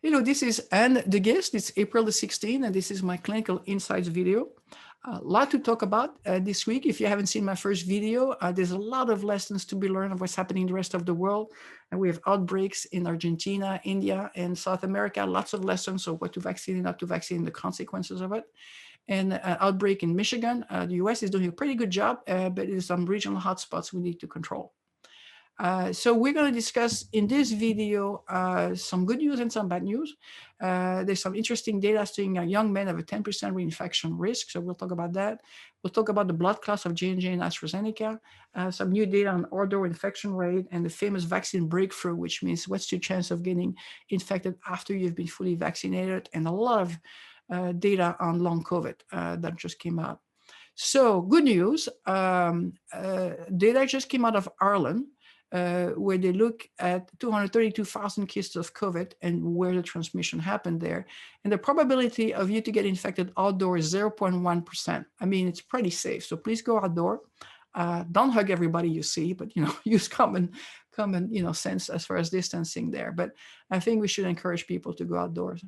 This is Anne DeGheest. It's April the 16th, and this is my clinical insights video. A lot to talk about this week. If you haven't seen my first video, there's a lot of lessons to be learned of what's happening in the rest of the world. And we have outbreaks in Argentina, India, and South America. Lots of lessons of what to vaccinate, not to vaccinate, the consequences of it. And outbreak in Michigan. The US is doing a pretty good job, but there's some regional hotspots we need to control. So we're going to discuss in this video some good news and some bad news. There's some interesting data saying young men have a 10% reinfection risk. So we'll talk about that. We'll talk about the blood clots of J&J and AstraZeneca, some new data on outdoor infection rate, and the famous vaccine breakthrough, which means what's your chance of getting infected after you've been fully vaccinated, and a lot of data on long COVID that just came out. So good news, data just came out of Ireland, where they look at 232,000 cases of COVID and where the transmission happened there. And the probability of you to get infected outdoors is 0.1%. I mean, it's pretty safe. So please go outdoor. Don't hug everybody you see, but use common sense as far as distancing there. But I think we should encourage people to go outdoors.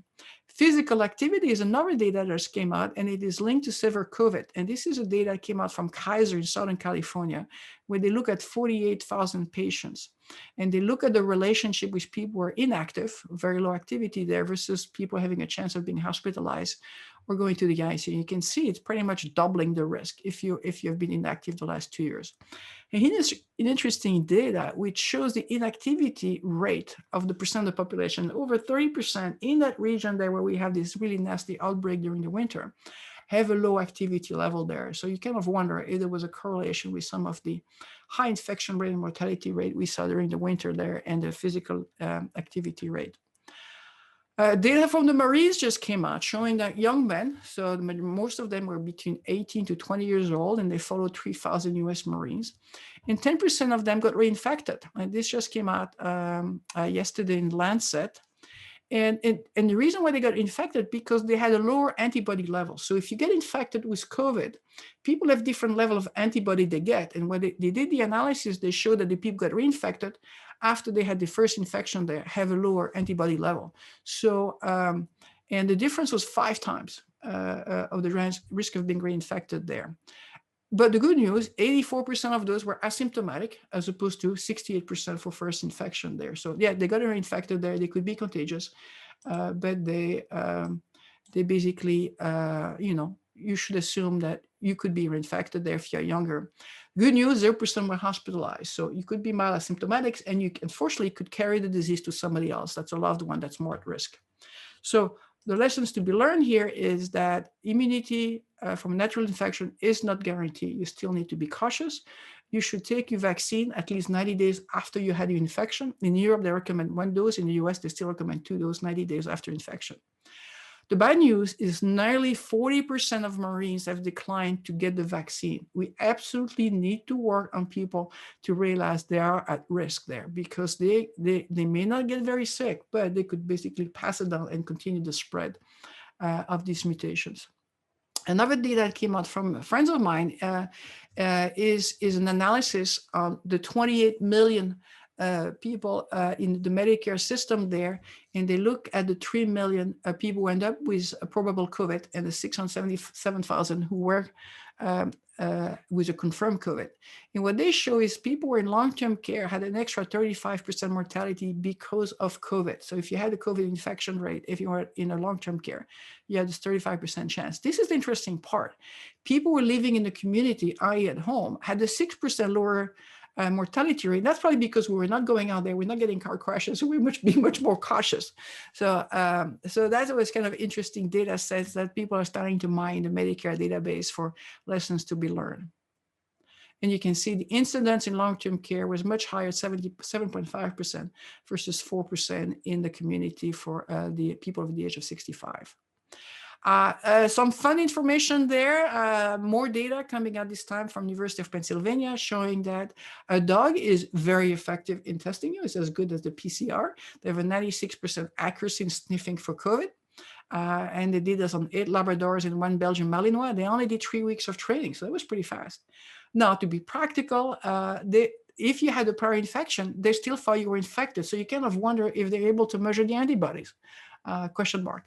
Physical activity is another data that just came out, and it is linked to severe COVID. And this is a data that came out from Kaiser in Southern California, where they look at 48,000 patients. And they look at the relationship with people who are inactive, very low activity there, versus people having a chance of being hospitalized or going to the ICU. You can see it's pretty much doubling the risk if you've been inactive the last 2 years. And here's an interesting data which shows the inactivity rate of the percent of the population. Over 30% in that region there where we have this really nasty outbreak during the winter have a low activity level there. So you kind of wonder if there was a correlation with some of the high infection rate and mortality rate we saw during the winter there and the physical activity rate. Data from the Marines just came out showing that young men, so most of them were between 18 to 20 years old, and they followed 3,000 US Marines, and 10% of them got reinfected. And this just came out yesterday in Lancet. And the reason why they got infected, because they had a lower antibody level. So if you get infected with COVID, people have different level of antibody they get. And when they did the analysis, they showed that the people got reinfected after they had the first infection, they have a lower antibody level. So, and the difference was 5 times of the risk of being reinfected there. But the good news, 84% of those were asymptomatic, as opposed to 68% for first infection there. So yeah, they got reinfected there. They could be contagious, but they basically, you should assume that you could be reinfected there if you're younger. Good news, 0% were hospitalized. So you could be mild asymptomatics, and you unfortunately could carry the disease to somebody else. That's a loved one that's more at risk. So the lessons to be learned here is that immunity from natural infection is not guaranteed. You still need to be cautious. You should take your vaccine at least 90 days after you had your infection. In Europe, they recommend 1 dose. In the US, they still recommend 2 doses 90 days after infection. The bad news is nearly 40% of Marines have declined to get the vaccine. We absolutely need to work on people to realize they are at risk there, because they may not get very sick, but they could basically pass it down and continue the spread of these mutations. Another data that came out from friends of mine is an analysis on the 28 million people in the Medicare system there, and they look at the 3 million people who end up with a probable COVID and the 677,000 who were with a confirmed COVID. And what they show is people who are in long-term care had an extra 35% mortality because of COVID. So if you had a COVID infection rate, if you were in a long-term care, you had this 35% chance. This is the interesting part. People who were living in the community, i.e. at home, had a 6% lower mortality rate. That's probably because we were not going out there, we're not getting car crashes, so we're being much more cautious. So that was kind of interesting data sets that people are starting to mine the Medicare database for lessons to be learned. And you can see the incidence in long-term care was much higher, 7.5% versus 4% in the community for the people of the age of 65. Some fun information there, more data coming out this time from University of Pennsylvania showing that a dog is very effective in testing you. It's as good as the PCR. They have a 96% accuracy in sniffing for COVID. And they did this on 8 Labradors and 1 Belgian Malinois. They only did 3 weeks of training, so that was pretty fast. Now, to be practical, if you had a prior infection, they still thought you were infected. So you kind of wonder if they're able to measure the antibodies, question mark.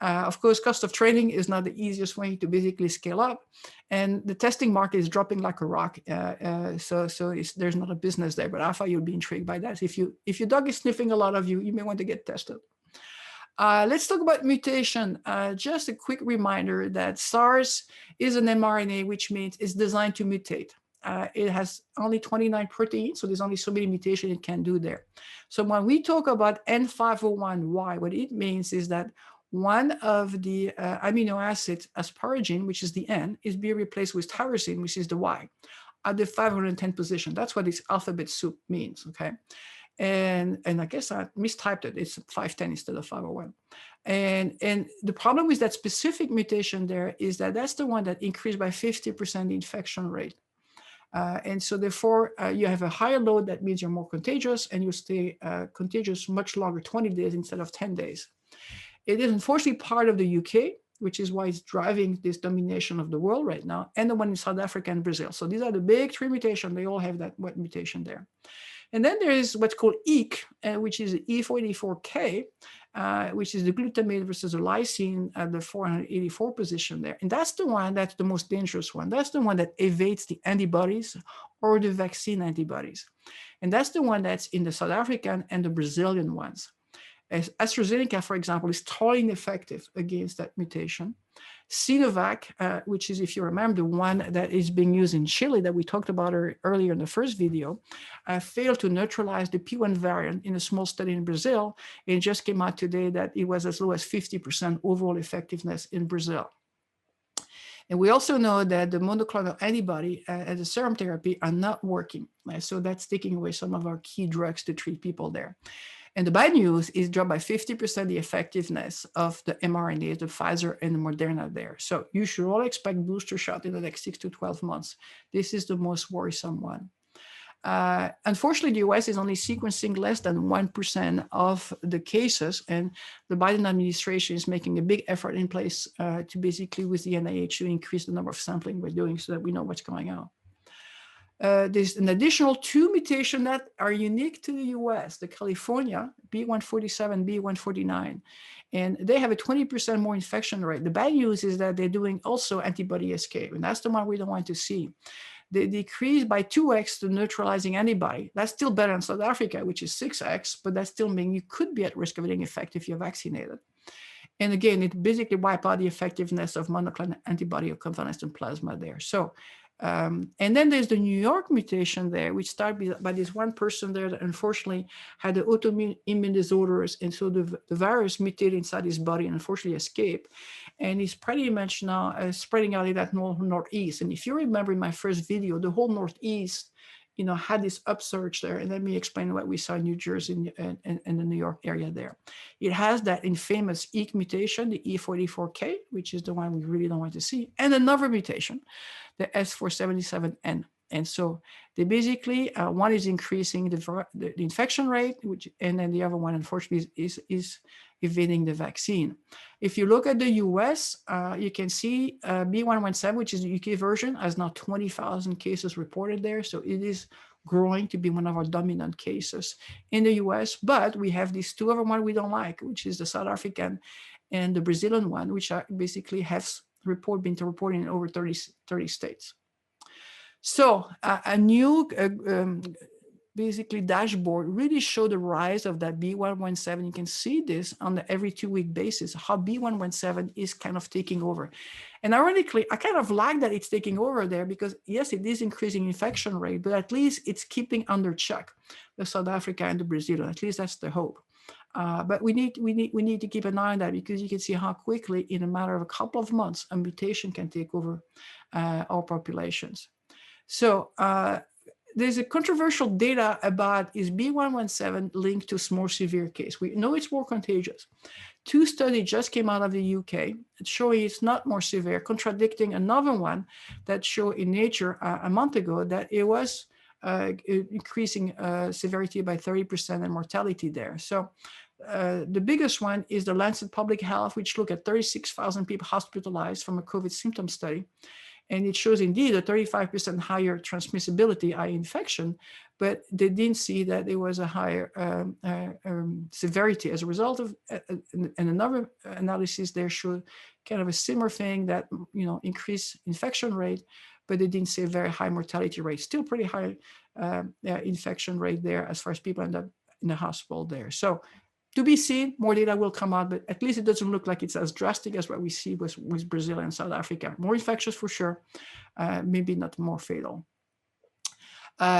Of course, cost of training is not the easiest way to basically scale up, and the testing market is dropping like a rock. So there's not a business there, but I thought you'd be intrigued by that. If your dog is sniffing a lot of you, you may want to get tested. Let's talk about mutation. Just a quick reminder that SARS is an mRNA, which means it's designed to mutate. It has only 29 proteins, so there's only so many mutations it can do there. So when we talk about N501Y, what it means is that one of the amino acids, asparagine, which is the N, is being replaced with tyrosine, which is the Y, at the 510 position. That's what this alphabet soup means, okay? And I guess I mistyped it. It's 510 instead of 501. And the problem with that specific mutation there is that that's the one that increased by 50% the infection rate. And so therefore, you have a higher load. That means you're more contagious, and you stay contagious much longer, 20 days instead of 10 days. It is unfortunately part of the UK, which is why it's driving this domination of the world right now, and the one in South Africa and Brazil. So these are the big three mutations. They all have that mutation there. And then there is what's called EEK, which is E484K, which is the glutamate versus the lysine at the 484 position there. And that's the one that's the most dangerous one. That's the one that evades the antibodies or the vaccine antibodies. And that's the one that's in the South African and the Brazilian ones. As AstraZeneca, for example, is totally ineffective against that mutation. Sinovac, which is, if you remember, the one that is being used in Chile that we talked about earlier in the first video, failed to neutralize the P1 variant in a small study in Brazil. It just came out today that it was as low as 50% overall effectiveness in Brazil. And we also know that the monoclonal antibody and the serum therapy are not working. So that's taking away some of our key drugs to treat people there. And the bad news is dropped by 50% the effectiveness of the mRNA, the Pfizer and the Moderna there. So you should all expect booster shot in the next 6 to 12 months. This is the most worrisome one. Unfortunately, the US is only sequencing less than 1% of the cases, and the Biden administration is making a big effort in place to basically, with the NIH, to increase the number of sampling we're doing so that we know what's going on. There's an additional 2 mutations that are unique to the US, the California, B147, B149, and they have a 20% more infection rate. The bad news is that they're doing also antibody escape, and that's the one we don't want to see. They decrease by 2x the neutralizing antibody. That's still better in South Africa, which is 6x, but that still means you could be at risk of getting infected if you're vaccinated. And again, it basically wipes out the effectiveness of monoclonal antibody or convalescent plasma there. So, and then there's the New York mutation there, which started by this one person there that unfortunately had the autoimmune disorders. And so the virus mutated inside his body and unfortunately escaped. And he's pretty much now spreading out in that northeast. And if you remember in my first video, the whole northeast, had this upsurge there. And let me explain what we saw in New Jersey and the New York area there. It has that infamous EEK mutation, the E484K, which is the one we really don't want to see, and another mutation, the S477N. And so they basically, one is increasing the infection rate, and then the other one, unfortunately, is evading the vaccine. If you look at the US, you can see B117, which is the UK version, has now 20,000 cases reported there. So it is growing to be one of our dominant cases in the US. But we have these 2 other ones we don't like, which is the South African and the Brazilian one, which are basically have been reported in over 30 states. So a new basically dashboard really show the rise of that B117. You can see this on the every 2-week basis, how B117 is kind of taking over. And ironically, I kind of like that it's taking over there because yes, it is increasing infection rate, but at least it's keeping under check the South Africa and the Brazilian. At least that's the hope. But we need to keep an eye on that because you can see how quickly, in a matter of a couple of months, a mutation can take over our populations. So there's a controversial data about is B117 linked to more severe case. We know it's more contagious. 2 studies just came out of the UK showing it's not more severe, contradicting another one that showed in Nature a month ago that it was increasing severity by 30% and mortality there. So the biggest one is the Lancet Public Health, which looked at 36,000 people hospitalized from a COVID symptom study. And it shows indeed a 35% higher transmissibility, i.e. infection, but they didn't see that there was a higher severity as a result of, and another analysis there showed kind of a similar thing that, increased infection rate, but they didn't see a very high mortality rate. Still pretty high infection rate there as far as people end up in the hospital there. So to be seen, more data will come out, but at least it doesn't look like it's as drastic as what we see with Brazil and South Africa. More infectious for sure, maybe not more fatal.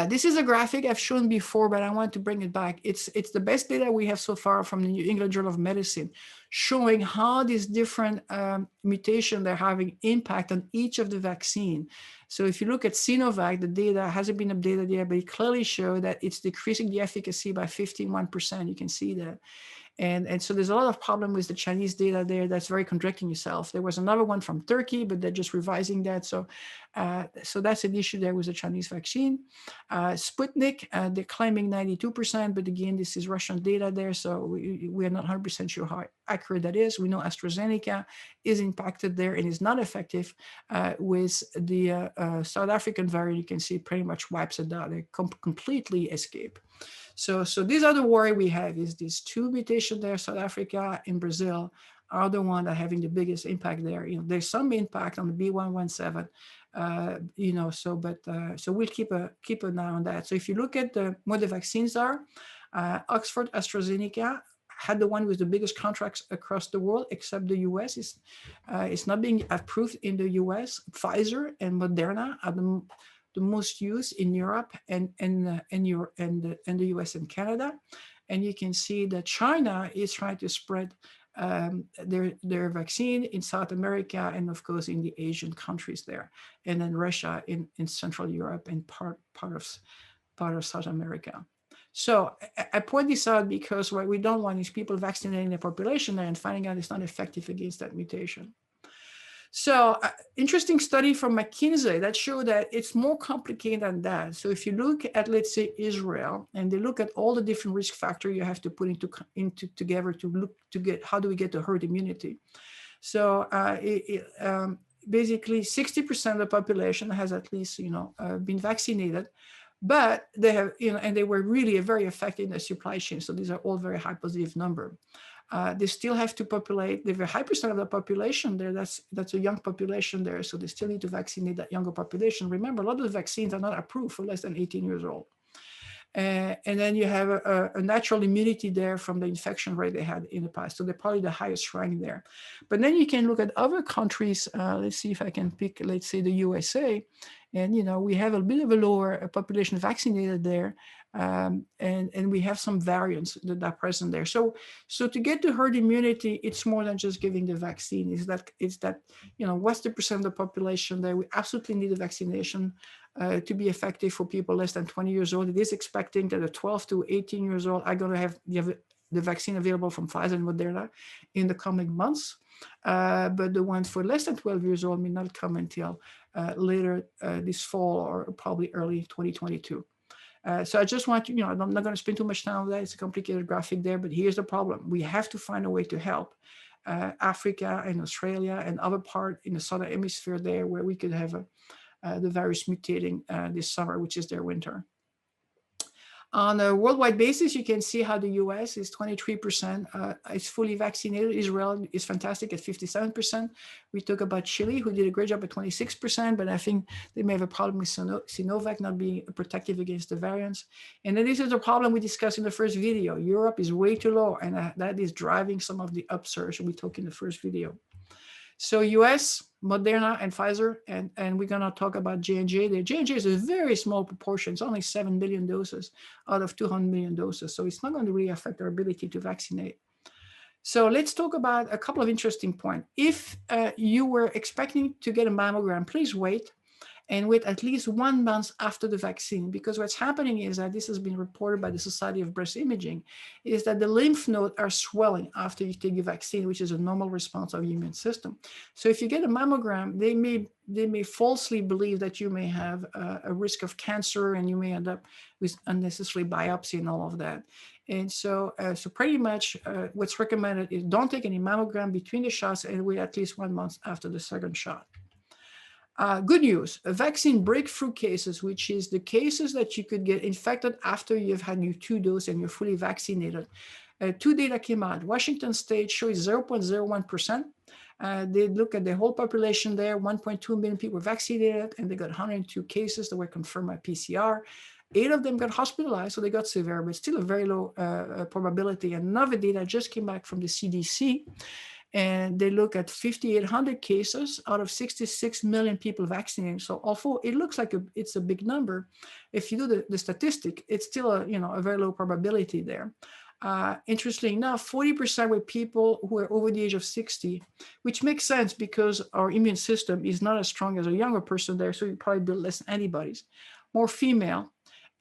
This is a graphic I've shown before, but I want to bring it back. It's the best data we have so far from the New England Journal of Medicine, showing how these different mutations are having impact on each of the vaccine. So if you look at Sinovac, the data hasn't been updated yet, but it clearly shows that it's decreasing the efficacy by 51%. You can see that. And so there's a lot of problem with the Chinese data there that's very contradicting itself. There was another one from Turkey, but they're just revising that. So that's an issue there with the Chinese vaccine. Sputnik, they're claiming 92%, but again, this is Russian data there. So we are not 100% sure how accurate that is. We know AstraZeneca is impacted there and is not effective with the South African variant. You can see it pretty much wipes it out. They completely escape. So these are the worry we have is these two mutations there, South Africa and Brazil are the one that are having the biggest impact there. There's some impact on the B117, so we'll keep an eye on that. So if you look at what the vaccines are, Oxford AstraZeneca had the one with the biggest contracts across the world, except the US. It's not being approved in the US. Pfizer and Moderna are the most used in Europe and the US and Canada. And you can see that China is trying to spread their vaccine in South America and of course in the Asian countries there. And then Russia in Central Europe and part of South America. So I point this out because what we don't want is people vaccinating the population there and finding out it's not effective against that mutation. So interesting study from McKinsey that showed that it's more complicated than that. So if you look at, let's say, Israel, and they look at all the different risk factors you have to put into together to get how do we get to herd immunity. So basically 60% of the population has at least been vaccinated, but they have and they were really very effective in the supply chain. So these are all very high positive number. They still have to populate, the very high percent of the population there, that's a young population there, so they still need to vaccinate that younger population. Remember, a lot of the vaccines are not approved for less than 18 years old. And then you have a natural immunity there from the infection rate they had in the past. So they're probably the highest rank there. But then you can look at other countries. Let's see if I can pick, let's say, the USA. And, we have a bit of a lower population vaccinated there. And we have some variants that are present there. So to get to herd immunity, it's more than just giving the vaccine. It's that what's the percent of the population there? We absolutely need a vaccination to be effective for people less than 20 years old. It is expecting that the 12 to 18 years old are going to have the vaccine available from Pfizer and Moderna in the coming months. But the ones for less than 12 years old may not come until later this fall or probably early 2022. So I just want to, I'm not going to spend too much time on that. It's a complicated graphic there, but here's the problem. We have to find a way to help Africa and Australia and other part in the southern hemisphere there where we could have the virus mutating this summer, which is their winter. On a worldwide basis, you can see how the US is 23%. It's fully vaccinated. Israel is fantastic at 57%. We talk about Chile, who did a great job at 26%, but I think they may have a problem with Sinovac not being protective against the variants. And then this is the problem we discussed in the first video. Europe is way too low, and that is driving some of the upsurge we talked in the first video. So US, Moderna, and Pfizer, and we're going to talk about J&J. The J&J is a very small proportion. It's only 7 million doses out of 200 million doses. So it's not going to really affect our ability to vaccinate. So let's talk about a couple of interesting points. If you were expecting to get a mammogram, please wait. And wait at least 1 month after the vaccine, because what's happening is that this has been reported by the Society of Breast Imaging, is that the lymph nodes are swelling after you take the vaccine, which is a normal response of the immune system. So if you get a mammogram, they may falsely believe that you may have a risk of cancer and you may end up with unnecessary biopsy and all of that. And so pretty much what's recommended is don't take any mammogram between the shots and wait at least 1 month after the second shot. Good news, vaccine breakthrough cases, which is the cases that you could get infected after you've had your 2 doses and you're fully vaccinated. 2 data came out. Washington State shows 0.01%. They look at the whole population there, 1.2 million people were vaccinated, and they got 102 cases that were confirmed by PCR. 8 of them got hospitalized, so they got severe, but still a very low probability. And another data just came back from the CDC, and they look at 5,800 cases out of 66 million people vaccinated. So although it looks like it's a big number, if you do the statistic, it's still a very low probability there. Interestingly enough, 40% were people who are over the age of 60, which makes sense because our immune system is not as strong as a younger person there, so you probably build less antibodies. More female,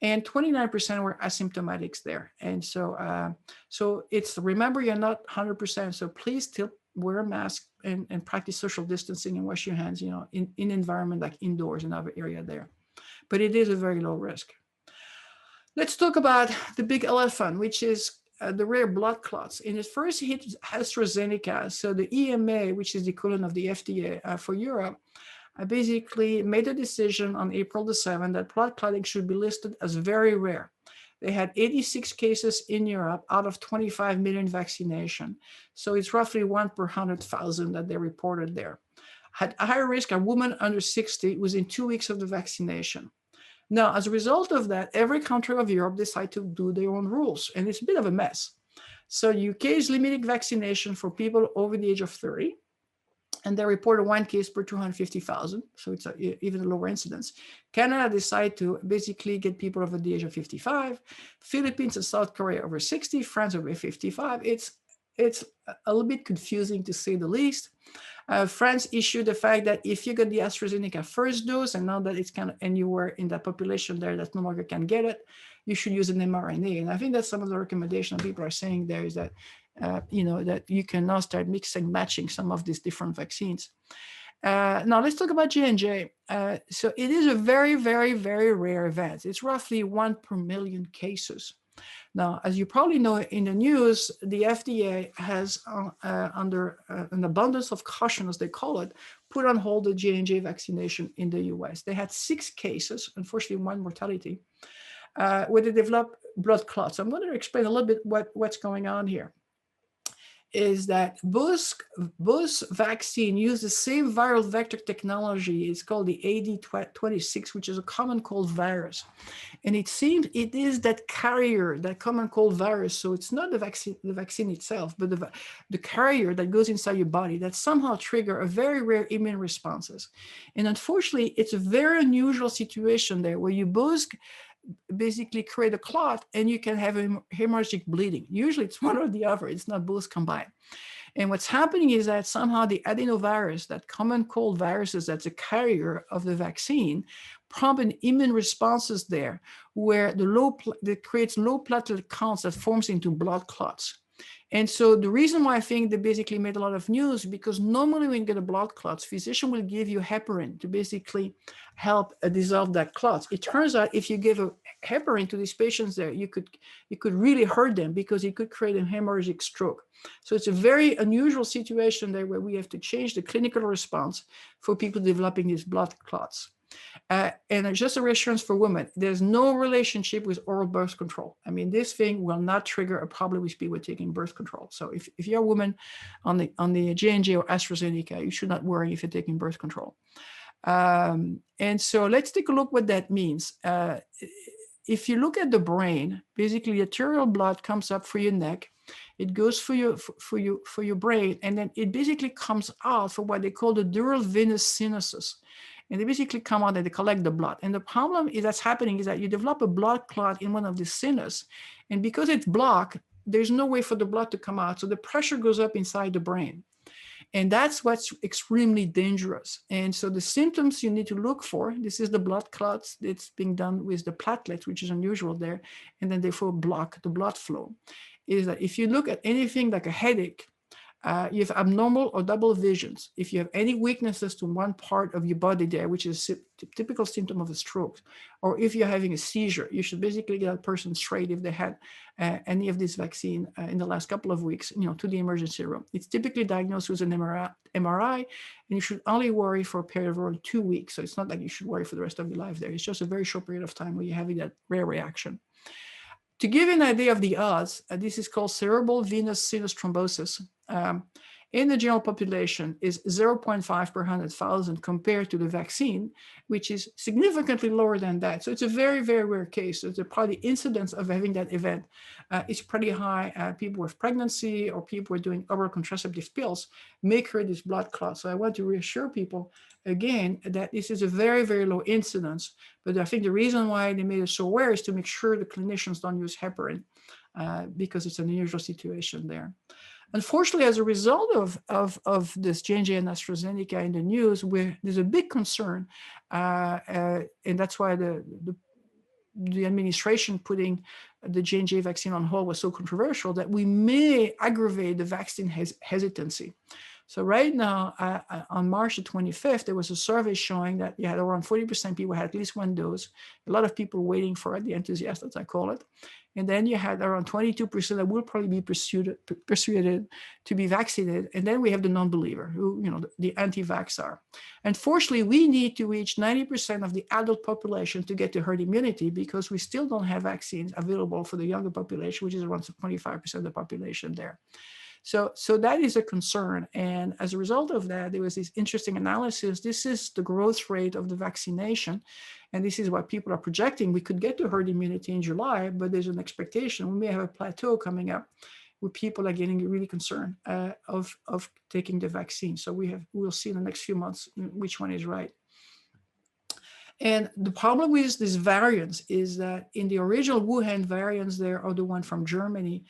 and 29% were asymptomatics there. And so, it's, remember, you're not 100%, so please still wear a mask and practice social distancing and wash your hands, in environment like indoors and other area there. But it is a very low risk. Let's talk about the big elephant, which is the rare blood clots. And it first hit AstraZeneca. So the EMA, which is the equivalent of the FDA for Europe, basically made a decision on April the 7th that blood clotting should be listed as very rare. They had 86 cases in Europe out of 25 million vaccination. So it's roughly 1 per 100,000 that they reported there. Had a higher risk, a woman under 60 within 2 weeks of the vaccination. Now, as a result of that, every country of Europe decided to do their own rules, and it's a bit of a mess. So UK is limiting vaccination for people over the age of 30. And they reported 1 case per 250,000, so it's even a lower incidence. Canada decided to basically get people over the age of 55, Philippines and South Korea over 60, France over 55. It's a little bit confusing to say the least. France issued the fact that if you got the AstraZeneca first dose, and now that it's and you were in that population there that no longer can get it, you should use an mRNA. And I think that's some of the recommendation people are saying there is that that you can now start mixing, matching some of these different vaccines. Now let's talk about J&J. So it is a very, very, very rare event. It's roughly 1 per million cases. Now, as you probably know in the news, the FDA has, under an abundance of caution, as they call it, put on hold the J&J vaccination in the US. They had 6 cases, unfortunately 1 mortality, where they developed blood clots. I'm going to explain a little bit what's going on here. Is that both vaccine use the same viral vector technology. It's called the AD26, which is a common cold virus. And it seems it is that carrier, that common cold virus. So it's not the vaccine itself, but the carrier that goes inside your body that somehow trigger a very rare immune responses. And unfortunately, it's a very unusual situation there where you both basically create a clot and you can have hemorrhagic bleeding. Usually it's one or the other, it's not both combined. And what's happening is that somehow the adenovirus, that common cold viruses that's a carrier of the vaccine, prompt immune responses there where that creates low platelet counts that forms into blood clots. And so the reason why I think they basically made a lot of news, because normally when you get a blood clots, physician will give you heparin to basically help dissolve that clots. It turns out if you give a heparin to these patients there, you could really hurt them because it could create a hemorrhagic stroke. So it's a very unusual situation there where we have to change the clinical response for people developing these blood clots. And just a reassurance for women, there's no relationship with oral birth control. I mean, this thing will not trigger a problem with people taking birth control. So if you're a woman on the J&J or AstraZeneca, you should not worry if you're taking birth control. And so let's take a look what that means. If you look at the brain, basically arterial blood comes up through your neck, it goes for your brain, and then it basically comes out for what they call the dural venous sinuses. And they basically come out and they collect the blood. And the problem that's happening is that you develop a blood clot in one of the sinus. And because it's blocked, there's no way for the blood to come out. So the pressure goes up inside the brain. And that's what's extremely dangerous. And so the symptoms you need to look for, this is the blood clots. It's being done with the platelets, which is unusual there. And then therefore block the blood flow. Is that if you look at anything like a headache, You have abnormal or double visions. If you have any weaknesses to one part of your body there, which is a typical symptom of a stroke, or if you're having a seizure, you should basically get that person straight if they had any of this vaccine in the last couple of weeks, to the emergency room. It's typically diagnosed with an MRI, and you should only worry for a period of around 2 weeks. So it's not like you should worry for the rest of your life there. It's just a very short period of time where you're having that rare reaction. To give you an idea of the odds, this is called cerebral venous sinus thrombosis. In the general population is 0.5 per 100,000 compared to the vaccine, which is significantly lower than that. So it's a very, very rare case. So probably the incidence of having that event is pretty high. People with pregnancy or people who are doing oral contraceptive pills may create this blood clot. So I want to reassure people again that this is a very, very low incidence. But I think the reason why they made it so rare is to make sure the clinicians don't use heparin because it's an unusual situation there. Unfortunately, as a result of this J&J and AstraZeneca in the news, there's a big concern, and that's why the administration putting the J&J vaccine on hold was so controversial, that we may aggravate the vaccine hesitancy. So right now, on March the 25th, there was a survey showing that you had around 40% people had at least one dose, a lot of people waiting for it, the enthusiasts, as I call it. And then you had around 22% that will probably be persuaded to be vaccinated. And then we have the non-believer, who, the anti-vaxxer. Unfortunately, we need to reach 90% of the adult population to get to herd immunity, because we still don't have vaccines available for the younger population, which is around 25% of the population there. So that is a concern. And as a result of that, there was this interesting analysis. This is the growth rate of the vaccination. And this is what people are projecting. We could get to herd immunity in July, but there's an expectation we may have a plateau coming up where people are getting really concerned of taking the vaccine. So we'll see in the next few months which one is right. And the problem with this variants is that in the original Wuhan variants there, or the one from Germany,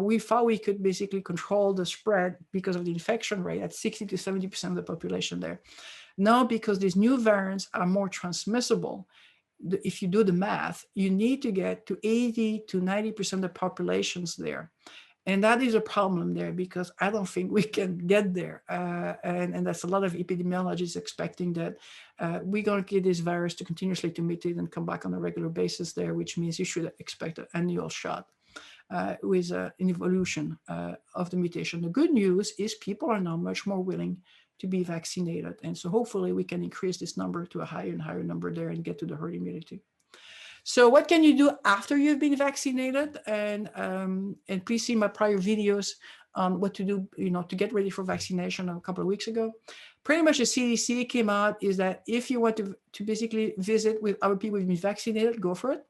we thought we could basically control the spread because of the infection rate at 60 to 70% of the population there. Now, because these new variants are more transmissible, if you do the math, you need to get to 80 to 90% of the populations there. And that is a problem there, because I don't think we can get there. And that's a lot of epidemiologists expecting that we're going to get this virus to continuously to mutate and come back on a regular basis there, which means you should expect an annual shot with an evolution of the mutation. The good news is people are now much more willing to be vaccinated. And so hopefully we can increase this number to a higher and higher number there and get to the herd immunity. So what can you do after you've been vaccinated? And please see my prior videos on what to do, to get ready for vaccination a couple of weeks ago. Pretty much the CDC came out is that if you want to basically visit with other people who've been vaccinated, go for it.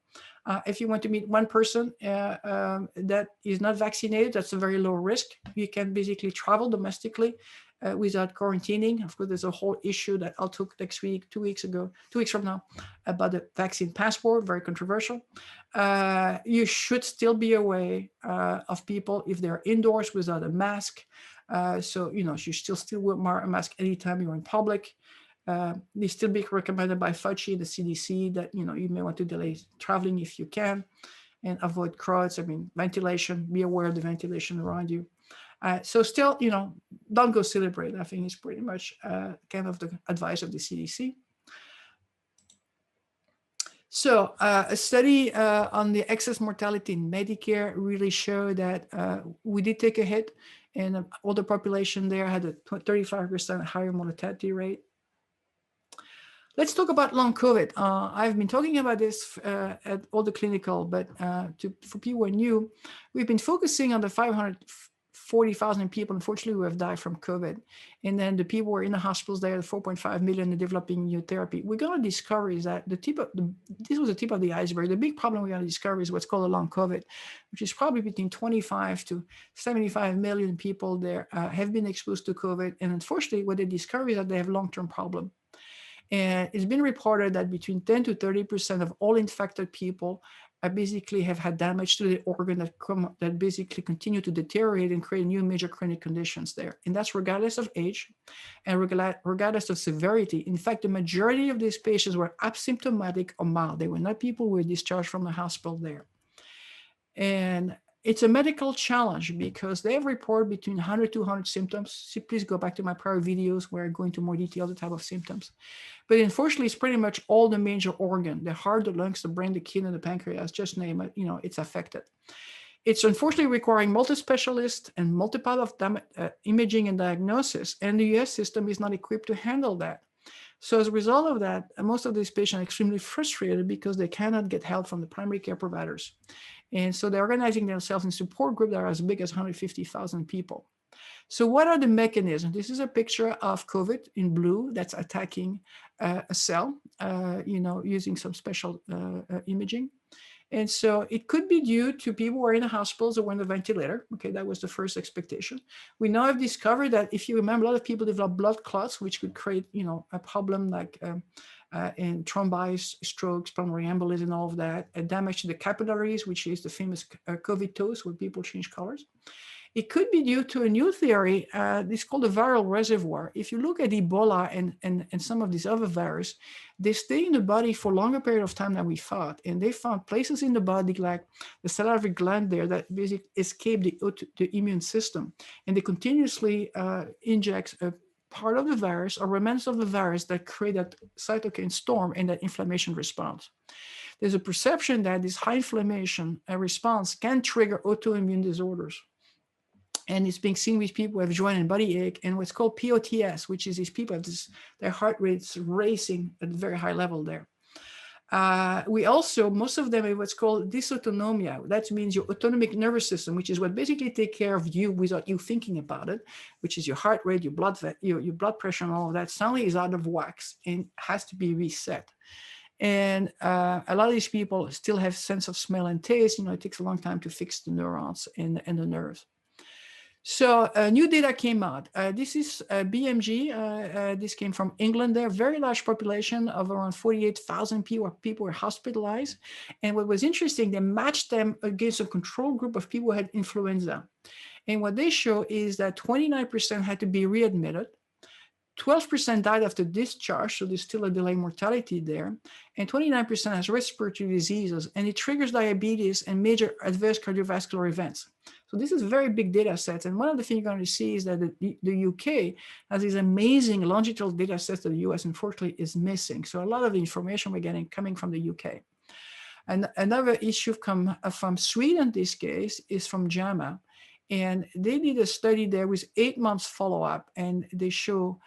If you want to meet one person that is not vaccinated, that's a very low risk. You can basically travel domestically without quarantining. Of course, there's a whole issue that I'll talk next week, 2 weeks from now, about the vaccine passport, very controversial. You should still be aware of people if they're indoors without a mask. So, you should still wear a mask anytime you're in public. They still be recommended by Fauci and the CDC that, you may want to delay traveling if you can and avoid crowds. Ventilation, be aware of the ventilation around you. So still, don't go celebrate. I think it's pretty much kind of the advice of the CDC. So a study on the excess mortality in Medicare really showed that we did take a hit, and the older population there had a 35% higher mortality rate. Let's talk about long COVID. I've been talking about this at all the clinical, but for people who are new, we've been focusing on the 540,000 people, unfortunately, who have died from COVID. And then the people who are in the hospitals there, the 4.5 million developing new therapy. We're going to discover is that this was the tip of the iceberg. The big problem we're going to discover is what's called a long COVID, which is probably between 25 to 75 million people there have been exposed to COVID. And unfortunately, what they discover is that they have long-term problem. And it's been reported that between 10 to 30% of all infected people basically have had damage to the organ that basically continue to deteriorate and create new major chronic conditions there. And that's regardless of age and regardless of severity. In fact, the majority of these patients were asymptomatic or mild. They were not people who were discharged from the hospital there. And It's a medical challenge because they have reported between 100 to 200 symptoms. So please go back to my prior videos where I go into more detail the type of symptoms. But unfortunately, it's pretty much all the major organ, the heart, the lungs, the brain, the kidney, the pancreas, just name it, it's affected. It's unfortunately requiring multi-specialists and multiple of imaging and diagnosis, and the US system is not equipped to handle that. So as a result of that, most of these patients are extremely frustrated because they cannot get help from the primary care providers. And so they're organizing themselves in support groups that are as big as 150,000 people. So what are the mechanisms? This is a picture of COVID in blue that's attacking a cell, using some special imaging. And so it could be due to people who are in the hospitals or on the ventilator. Okay, that was the first expectation. We now have discovered that if you remember, a lot of people develop blood clots, which could create, a problem like in thrombosis, strokes, pulmonary embolism, and all of that, and damage to the capillaries, which is the famous COVID toes, where people change colors. It could be due to a new theory. This is called a viral reservoir. If you look at Ebola and some of these other viruses, they stay in the body for a longer period of time than we thought. And they found places in the body like the salivary gland there that basically escape the immune system. And they continuously inject a part of the virus or remnants of the virus that create that cytokine storm and that inflammation response. There's a perception that this high inflammation response can trigger autoimmune disorders. And it's being seen with people who have joint and body ache and what's called POTS, which is these people have their heart rates racing at a very high level there. We also, most of them have what's called dysautonomia. That means your autonomic nervous system, which is what basically take care of you without you thinking about it, which is your heart rate, your blood pressure and all of that, suddenly is out of whack and has to be reset. And a lot of these people still have sense of smell and taste. It takes a long time to fix the neurons and the nerves. So new data came out. This is BMG. This came from England. There, very large population of around 48,000 people were hospitalized. And what was interesting, they matched them against a control group of people who had influenza. And what they show is that 29% had to be readmitted. 12% died after discharge, so there's still a delayed mortality there, and 29% has respiratory diseases, and it triggers diabetes and major adverse cardiovascular events. So this is very big data sets, and one of the things you're going to see is that the UK has these amazing longitudinal data sets that the US unfortunately is missing. So a lot of the information we're getting coming from the UK. And another issue from Sweden in this case is from JAMA, and they did a study there with 8 months follow-up, and they show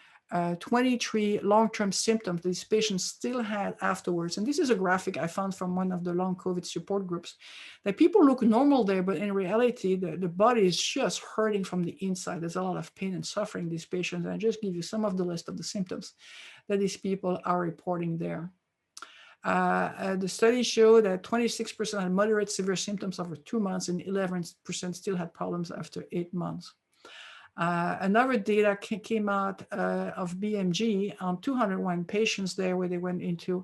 23 long-term symptoms these patients still had afterwards. And this is a graphic I found from one of the long COVID support groups, that people look normal there, but in reality, the body is just hurting from the inside. There's a lot of pain and suffering, these patients. And I just give you some of the list of the symptoms that these people are reporting there. The study showed that 26% had moderate severe symptoms over 2 months and 11% still had problems after 8 months. Another data came out of BMG on 201 patients there, where they went into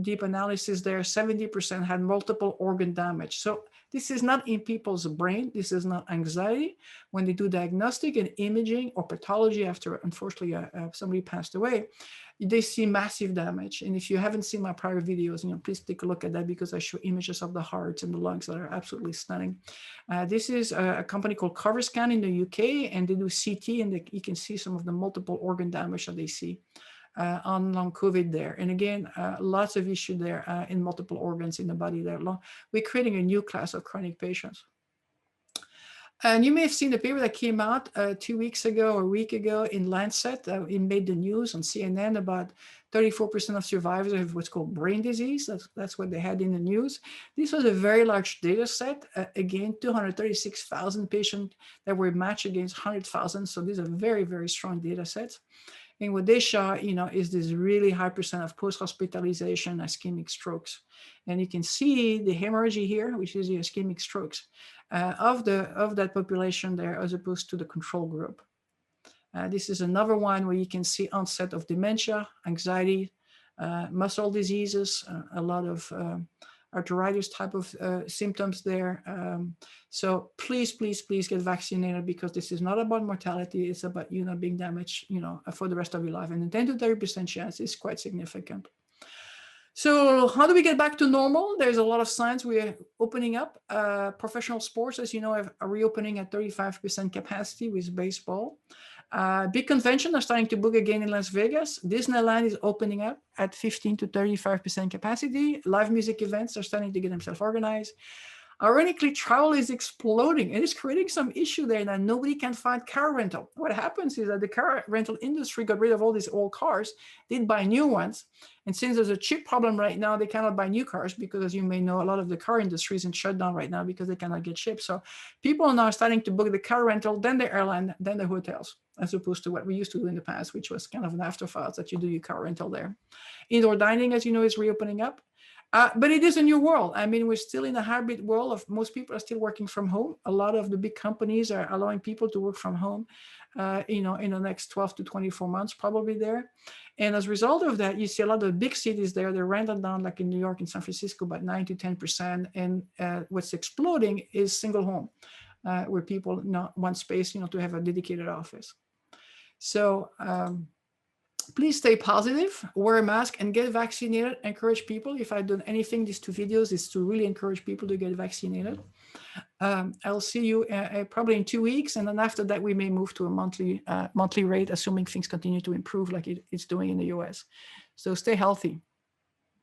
deep analysis there. 70% had multiple organ damage. So this is not in people's brain. This is not anxiety. When they do diagnostic and imaging or pathology after, unfortunately, somebody passed away, they see massive damage. And if you haven't seen my prior videos, please take a look at that, because I show images of the hearts and the lungs that are absolutely stunning. This is a company called CoverScan in the UK, and they do CT, and you can see some of the multiple organ damage that they see on long COVID there. And again, lots of issue there in multiple organs in the body there. We're creating a new class of chronic patients. And you may have seen the paper that came out 2 weeks ago or a week ago in Lancet. It made the news on CNN about 34% of survivors have what's called brain disease. That's what they had in the news. This was a very large data set. Again, 236,000 patients that were matched against 100,000. So these are very, very strong data sets. And what they show, is this really high percent of post-hospitalization ischemic strokes. And you can see the hemorrhage here, which is the ischemic strokes of that population there, as opposed to the control group. This is another one where you can see onset of dementia, anxiety, muscle diseases, a lot of arthritis type of symptoms there. So please, please, please get vaccinated, because this is not about mortality. It's about you not being damaged, for the rest of your life. And the 10 to 30% chance is quite significant. So how do we get back to normal? There's a lot of signs we're opening up. Professional sports, as you know, are reopening at 35% capacity with baseball. Big conventions are starting to book again in Las Vegas. Disneyland is opening up at 15 to 35% capacity. Live music events are starting to get themselves organized. Ironically, travel is exploding and it's creating some issue there that nobody can find car rental. What happens is that the car rental industry got rid of all these old cars, did buy new ones. And since there's a chip problem right now, they cannot buy new cars because, as you may know, a lot of the car industry is in shutdown right now because they cannot get chips. So people are now starting to book the car rental, then the airline, then the hotels, as opposed to what we used to do in the past, which was kind of an afterthought that you do your car rental there. Indoor dining, as you know, is reopening up. But it is a new world. I mean, we're still in a hybrid world of most people are still working from home. A lot of the big companies are allowing people to work from home, in the next 12 to 24 months, probably there. And as a result of that, you see a lot of big cities there, they're rented down, like in New York and San Francisco, about 9 to 10%. And what's exploding is single home, where people not want space, to have a dedicated office. So, please stay positive, wear a mask, and get vaccinated. Encourage people. If I've done anything, these 2 videos is to really encourage people to get vaccinated. I'll see you probably in 2 weeks. And then after that, we may move to a monthly rate, assuming things continue to improve like it's doing in the US. So stay healthy.